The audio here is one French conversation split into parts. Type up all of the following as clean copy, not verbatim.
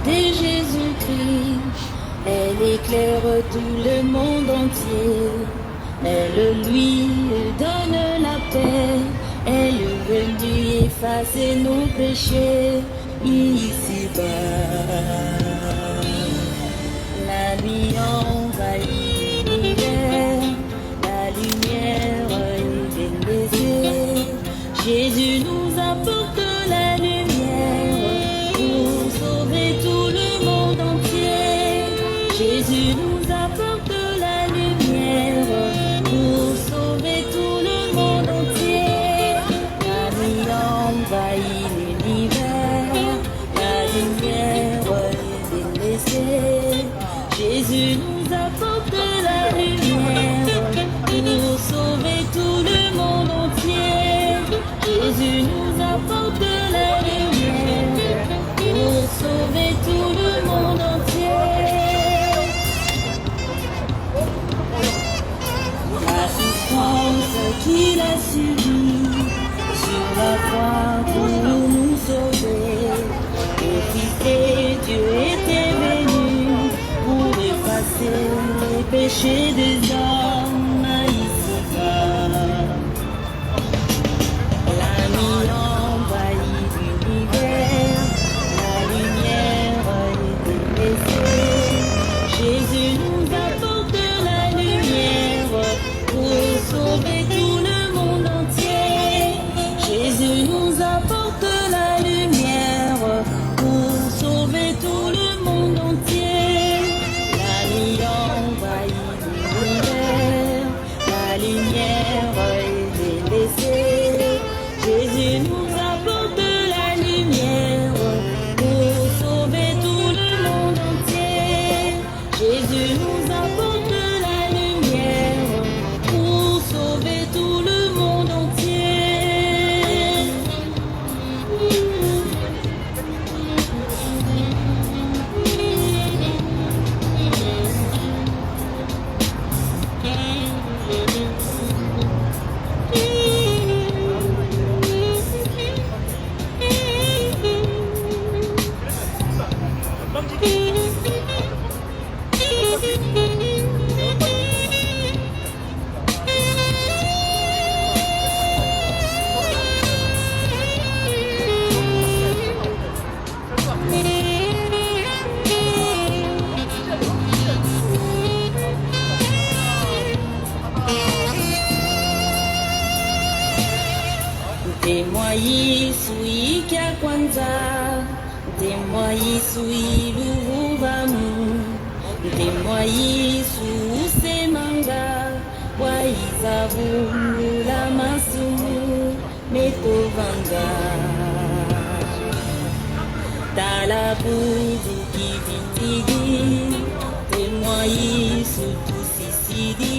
de Jésus-Christ. Elle éclaire tout le monde entier. Elle lui donne la paix. Elle veut lui effacer nos péchés ici-bas. La nuit envahit l'univers, la lumière est délaissée. Jésus nous apporte la lumière pour sauver tout le monde entier. Jésus nous apporte la lumière pour sauver tout le monde entier. La nuit envahit l'univers, la lumière est délaissée. Jésus nous apporte la lumière pour sauver tout le monde entier. Jésus nous apporte la lumière pour sauver tout le monde entier. La souffrance qu'il a subie sur la croix pour nous sauver. Le Fils de Dieu était venu pour effacer les péchés des hommes ici-bas. La nuit envahit l'univers, la lumière est délaissée. Jésus nous apporte la lumière pour sauver tout le monde entier. Jésus nous apporte la lumière pour sauver tout le monde entier. La nuit envahit l'univers, la lumière est délaissée. Jésus nous apporte la lumière pour sauver tout le monde entier. Jésus nous apporte la lumière pour sauver tout le monde entier. Temwa Yesu ikia kwanza, temwa Yesu iluvamu, temwa Yesu usemanga, waizavu la masumu metovanga. Talabudu kivitidi, temwa Yesu tusisidi,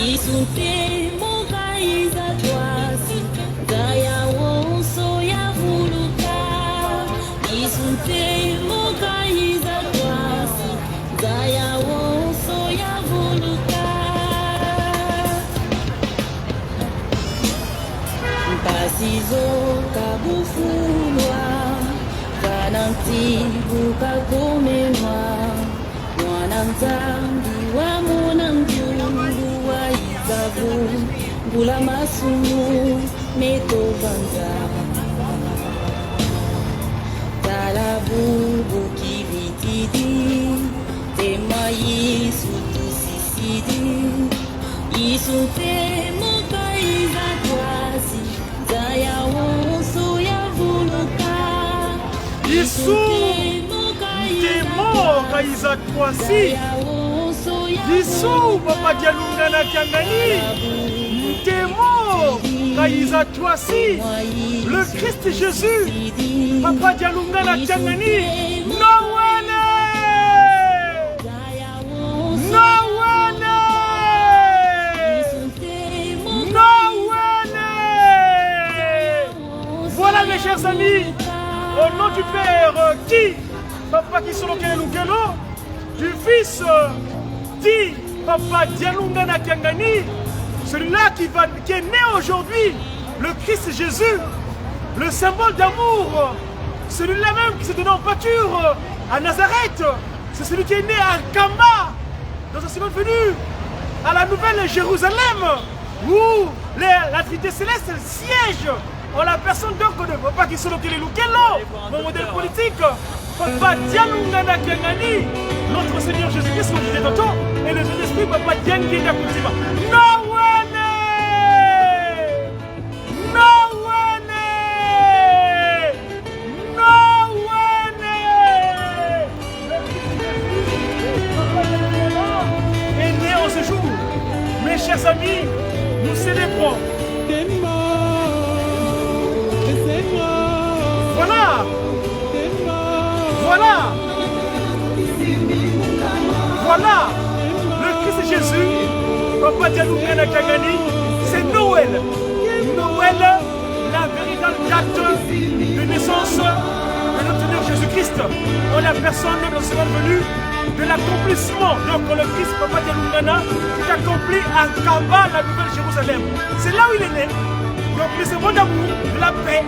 Yesu temoga iza twasi. Daya wonso ya vuluka, isunte moka iza twasi. Daya wonso ya vuluka. Mpasizo kabufulwa, kananti buka komenwa. Mwana nzambi wa mona mjulu wa izavu, bula masumu metovanga. Talabubu kivitidi, tema Yesu tusisidi. Yesu temoka iza twasi, zaya wonso ya vuluka. Yesu temoka iza twasi, Yesu papa dialunga na kiangani. Temo Kaïza Twasi, le Christ Jésus, Papa Dialungana Tiangani, Noël, Noël, Noël. Voilà mes chers amis, au nom du Père, dit Papa qui sont du Fils, dit Papa Dialungana Tiangani. Celui-là qui est né aujourd'hui, le Christ Jésus, le symbole d'amour, celui-là même qui s'est donné en pâture à Nazareth. C'est celui qui est né à Kamba, dans sa seconde venue, à la nouvelle Jérusalem, où la Trinité céleste siège en la personne donc de Papa Kisolokele Lukelo, mon modèle politique, Papa Dialungana Kiangani, notre Seigneur Jésus-Christ, comme je disais tantôt, et le Saint-Esprit, Papa Diangé Nakutima. Mes chers amis, nous célébrons. Voilà. Voilà. Voilà. Le Christ Jésus, Papa Dialungana Kangani, c'est Noël. Noël, la véritable date de naissance de notre Seigneur Jésus-Christ. En la personne de notre Seigneur venu, de l'accomplissement, donc le Christ Papa Dialungana qui accomplit à Kamba, la nouvelle Jérusalem. C'est là où il est né. Donc le symbole d'amour, de la paix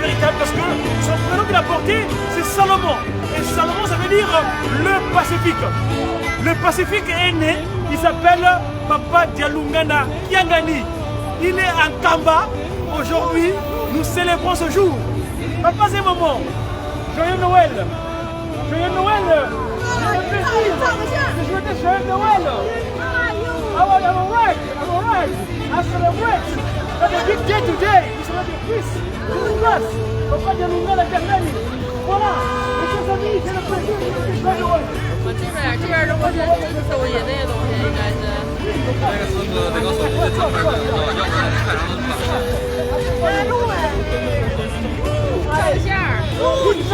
véritable, parce que son prénom qu'il a porté, c'est Salomon. Et Salomon, ça veut dire le Pacifique. Le Pacifique est né, il s'appelle Papa Dialungana Kiangani. Il est en Kamba. Aujourd'hui, nous célébrons ce jour. Papa et maman, joyeux Noël. Joyeux Noël. Joyeux Noël. I'm alright. I celebrate. It's a big day today. We celebrate peace. Yes. Papa Dialungana Kiangani. Voilà. Et chers amis, c'est le plaisir de vous dire Noël. 这边如果是走野那些东西，应该是。那个孙子那个手机上面看到，要不然看上路哎，照相。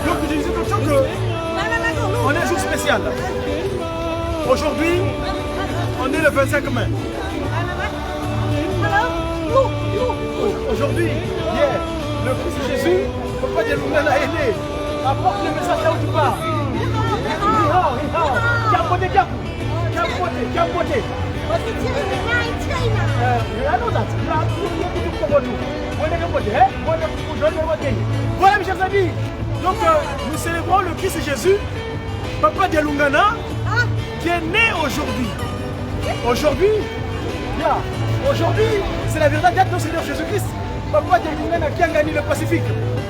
Donc je disais comme ça qu'on est un jour spécial. Aujourd'hui, on est le 25 mai. Aujourd'hui, hier, le Christ Jésus, Papa Dialungana est né. Apporte le message là où tu pars. Voilà mes chers amis. Donc nous célébrons le Christ Jésus, Papa Dialungana, qui est né aujourd'hui. Aujourd'hui, c'est la véritable date de notre Seigneur Jésus-Christ. Papa Dialungana qui a gagné le Pacifique.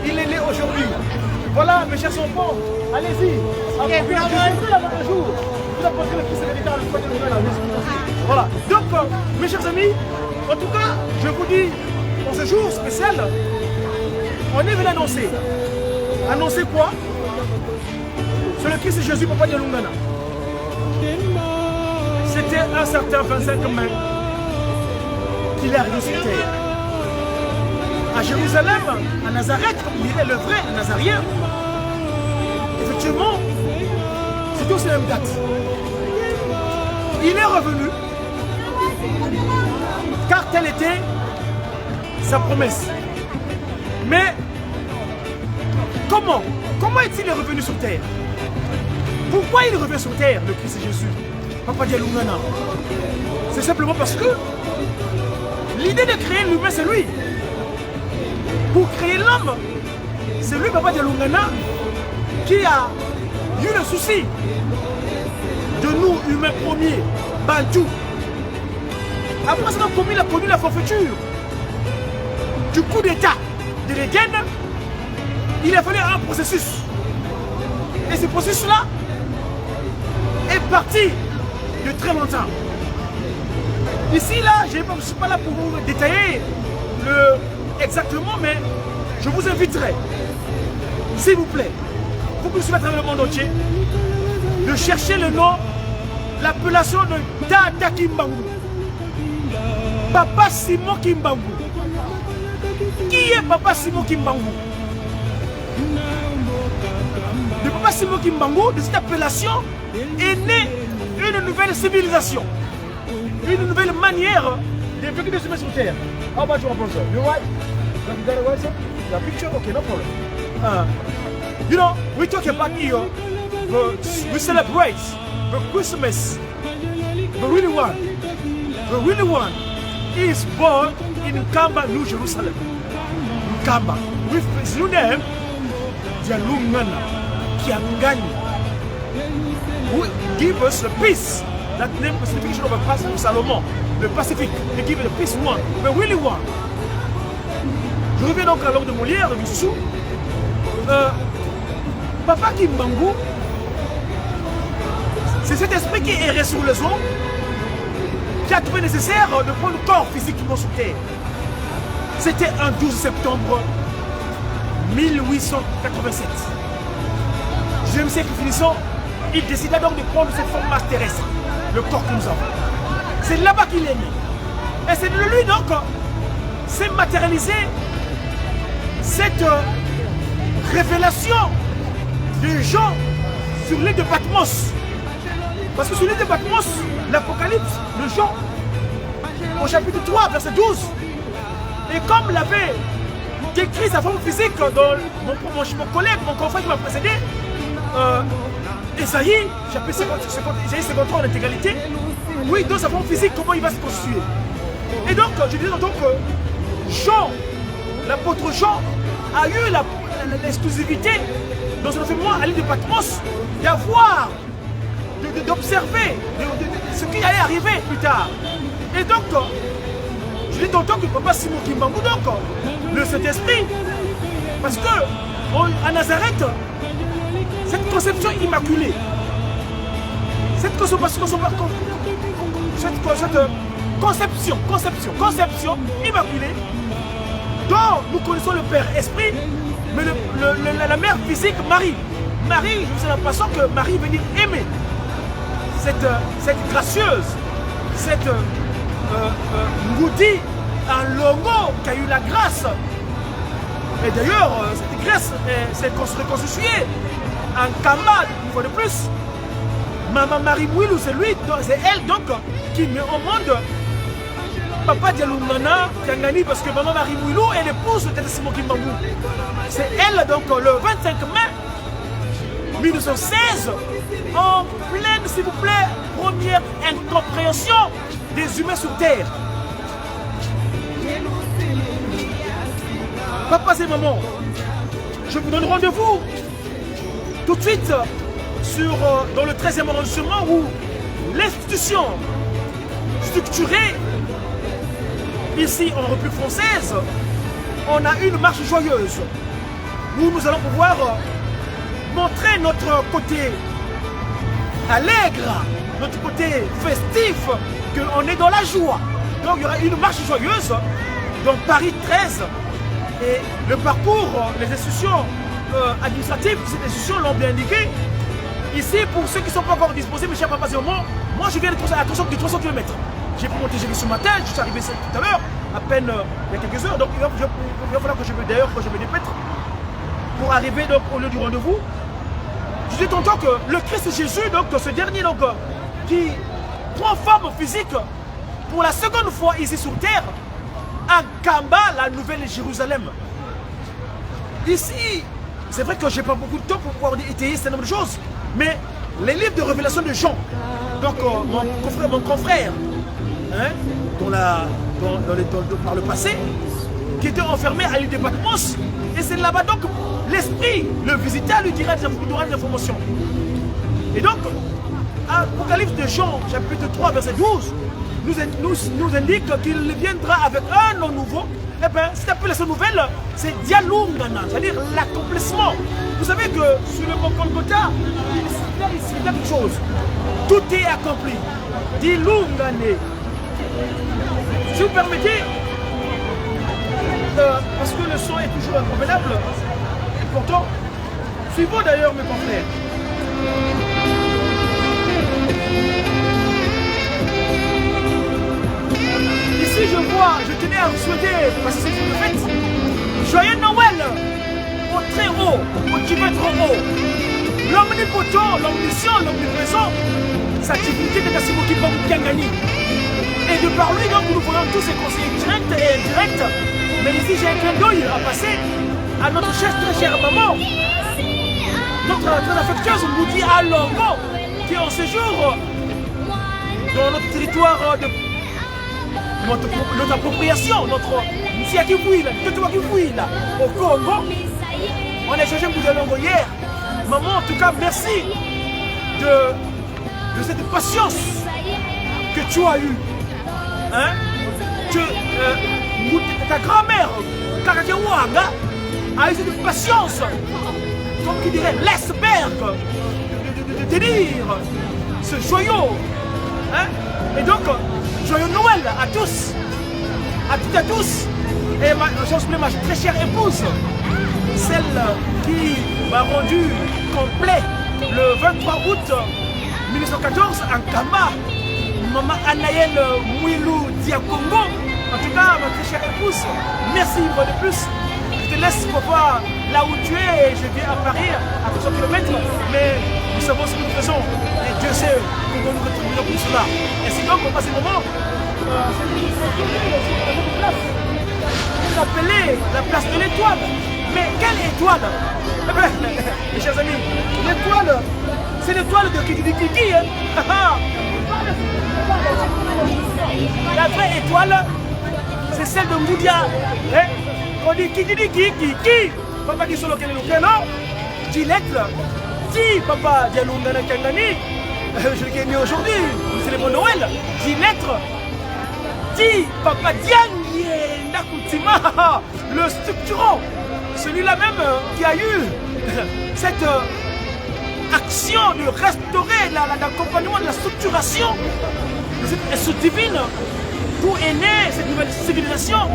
Il est né aujourd'hui. Voilà mes chers enfants, allez-y. Vous apportez le Christ véritable, Papa Dialungana. Voilà. Donc mes chers amis, en tout cas, je vous dis, pour ce jour spécial, on est venu annoncer. Annoncer quoi? C'est le Christ Jésus, Papa Dialungana. C'était un certain 25 mai qu'il est arrivé sur terre. À Jérusalem, à Nazareth, comme il est le vrai Nazarien, effectivement, c'est tous les mêmes dates. Il est revenu, car telle était sa promesse. Mais comment est-il revenu sur terre? Pourquoi il revient sur terre, le Christ Jésus, Papa Dialungana? C'est simplement parce que l'idée de créer l'humain, c'est lui. Pour créer l'homme, c'est lui, Papa Dialungana, qui a eu le souci de nous, humains premiers, Bantou. Après ça, il a connu la forfaiture du coup d'état de l'Éden. Il a fallu un processus. Et ce processus-là est parti de très longtemps. Ici, là, je ne suis pas là pour vous détailler exactement, mais je vous inviterai, s'il vous plaît, vous pouvez suivre à travers le monde entier, de chercher le nom, l'appellation de Tata Kimbangu. Papa Simon Kimbangu. Qui est Papa Simon Kimbangu? De Papa Simon Kimbangu, de cette appellation, est née une nouvelle civilisation. Une nouvelle manière de vivre des humains sur terre. How about you, Professor? You right? You got it right, sir? Your picture? Okay, no problem. You know, we talk about here we celebrate the Christmas. The really one is born in Nkamba, New Jerusalem. Nkamba, with his new name, Dialungana Kiangani, who give us the peace. That name is the signification of a passage of Salomon, le Pacifique. They give it the peace one, the really one. Je reviens donc à l'ordre de Molière, de Missou. Papa Kimbangu, c'est cet esprit qui errait sur les eaux, qui a trouvé nécessaire de prendre le corps physiquement sur terre. C'était un 12 septembre 1887. Deuxième siècle finissant, il décida donc de prendre cette forme terrestre, le corps que nous avons. C'est là-bas qu'il est né. Et c'est de lui donc, s'est matérialisé cette révélation de Jean sur l'île de Patmos. Parce que sur l'île de Patmos, l'Apocalypse de Jean, au chapitre 3, verset 12, et comme l'avait décrit sa forme physique dans mon collègue, mon confrère qui m'a précédé, Esaïe, chapitre 53 en intégralité, oui, dans sa forme physique, comment il va se constituer. Et donc, je disais tantôt que Jean, l'apôtre Jean, a eu l'exclusivité dans son enseignement à l'île de Patmos d'avoir, d'observer ce qui allait arriver plus tard. Et donc, je dis tantôt que Papa Simon Kimbangu, donc, le Saint-Esprit, parce que à Nazareth, cette conception immaculée, cette conception immaculée, dont nous connaissons le Père Esprit, mais la mère physique, Marie. Marie, c'est l'impression que Marie veut dire aimer. Cette gracieuse, cette Ngoudi, un logo qui a eu la grâce. Et d'ailleurs, cette grâce s'est reconstituée en Kamba, une fois de plus. Maman Marie Mouilou, c'est elle donc qui met au monde Papa Dialungana Kiangani, parce que Maman Marie Mouilou est l'épouse de Simon Kimbangu. C'est elle donc le 25 mai 1916, en pleine, s'il vous plaît, première incompréhension des humains sur Terre. Papa et maman, je vous donne rendez-vous tout de suite dans le 13e arrondissement où l'institution structurée ici en République française, on a une marche joyeuse où nous allons pouvoir montrer notre côté allègre, notre côté festif, qu'on est dans la joie. Donc il y aura une marche joyeuse dans Paris 13 et le parcours, les institutions administratives de cette institution l'ont bien indiqué. Ici, pour ceux qui ne sont pas encore disposés, mes chers papas et mamans, moi je viens de 300 km. J'ai pu monter ce matin, je suis arrivé tout à l'heure, à peine il y a quelques heures, donc il va falloir que je me dépêtre pour arriver donc, au lieu du rendez-vous. Je dis tantôt que le Christ Jésus, donc ce dernier donc, qui prend forme physique pour la seconde fois ici sur terre, à Kamba, la nouvelle Jérusalem. Ici, c'est vrai que je n'ai pas beaucoup de temps pour pouvoir étayer ce nombre de choses, mais les livres de révélation de Jean, donc mon confrère, hein, par le passé, qui était enfermé à l'île de Patmos, et c'est là-bas donc l'esprit le visiteur lui dira des informations. Et donc, Apocalypse de Jean, chapitre 3, verset 12, nous indique qu'il viendra avec un nom nouveau. Eh bien, cette appellation nouvelle, c'est Dialungana, c'est-à-dire l'accomplissement. Vous savez que sur le mont Golgotha, il y a quelque chose. Tout est accompli. Dialungane. Si vous permettez, parce que le son est toujours inconvénable, et pourtant, suivons d'ailleurs mes confrères. Ici, je tenais à vous souhaiter, parce que c'est une fête, joyeux Noël au très haut, au qui va trop haut. L'omnipotent, l'omniscient, l'omniprésent, sa divinité de Simon Kimbangu. Et de par lui, donc, nous voyons tous ces conseillers directs et indirects. Mais ici, j'ai un clin d'œil à passer à notre chère, très chère maman, notre très affectueuse Moudi Alongo, qui est en séjour dans notre territoire de notre appropriation, notre au Congo. On a échangé Moudi Alongo hier. Maman, en tout cas, merci de cette patience que tu as eue. Hein? Ta grand-mère, Karakewanga, a eu cette patience, comme qui dirait l'iceberg, de dire ce joyau. Hein? Et donc, joyeux Noël à tous, à toutes et à tous. Et j'en supplie ma très chère épouse, celle qui m'a rendu complet le 23 août 1914 en Kamba, Maman Anaël Mouilou Diakongo. En tout cas, ma très chère épouse, merci une fois de plus. Je te laisse, papa, là où tu es. Je viens à Paris, à 300 km, mais nous savons ce que nous faisons. Et Dieu sait comment nous retribuerons pour cela. Et c'est donc, papa, ces moments, c'est appelé la place de l'étoile. Mais quelle étoile? Eh bien, mes chers amis, l'étoile, c'est l'étoile de Kiki. Hein? La vraie étoile, c'est celle de Moudia. Hein? On dit Kiki. Papa qui sont le Keno, 10 lettres. 10 papa Dialoungana Kangani. Je l'ai né aujourd'hui, c'est le bon Noël. 10 lettres. 10 papa Diangye Nakutima, le structurant. Celui-là même qui a eu cette action de restaurer l'accompagnement de la structuration de cette essence divine, d'où est née cette nouvelle civilisation.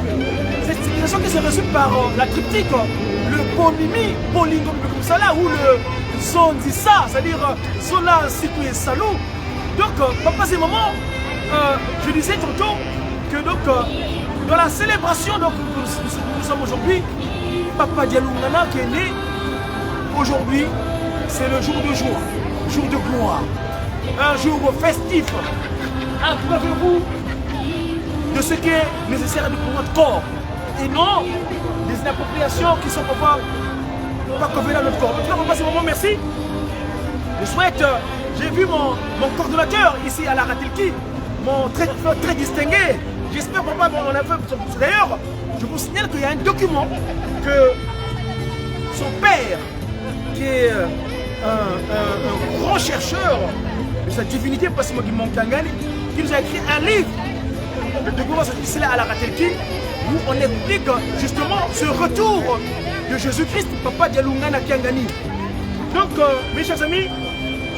Cette civilisation qui s'est reçue par la triptyque, le Bomimi, Bolingo, comme ça là, ou le Zondissa, c'est-à-dire Zola, Sikou et Salou. Donc, papa, ces moments, je disais tantôt que donc, dans la célébration donc, nous sommes aujourd'hui, Papa Dialoungana qui est né aujourd'hui, c'est le jour de joie, jour de gloire, un jour festif. Approuvez-vous de ce qui est nécessaire pour notre corps et non des appropriations qui sont pas convenues à notre corps. En tout cas, papa, c'est moment, merci. Je souhaite, j'ai vu mon coordonnateur ici à la Ratelki, mon très distingué. J'espère, papa, on a fait. D'ailleurs, je vous signale qu'il y a un document que son père, qui est un grand chercheur de sa divinité, Passimogi Monkangani, qui nous a écrit un livre, le document c'est à la Ratelki, où on explique justement ce retour de Jésus-Christ, Papa Dialoungana Kiangani. Donc, mes chers amis,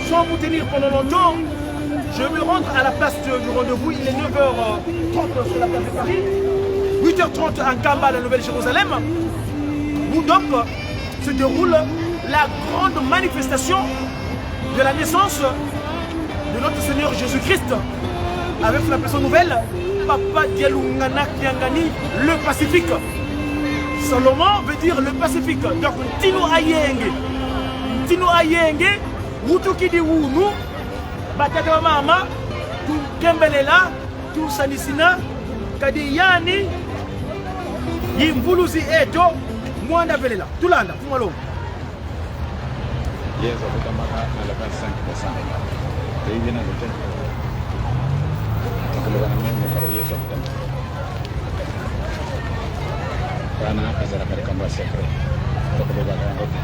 sans vous tenir pendant longtemps, je vais me rendre à la place du rendez-vous. Il est 9h30 sur la place de Paris, 8h30 en Kamba, la Nouvelle-Jérusalem, où donc se déroule la grande manifestation de la naissance de notre Seigneur Jésus-Christ, avec la personne nouvelle, Papa Dialoungana Kiangani, le Pacifique. Salomon veut dire le Pacifique. Donc, Tino Ayenge, Wutuki di Wunu, Bataka Mama, Tu Kembelela, Tu Sanisina, Kadiyani, Yimbuluzi Eto, Mwanda Velela. Tulanda, Fumalo. Yes, on peut marquer à la 25%. Et il vient à l'hôtel. Donc, le gouvernement ne parle pas de ça. Karena acara Kamba secret. Untuk beberapa anggota.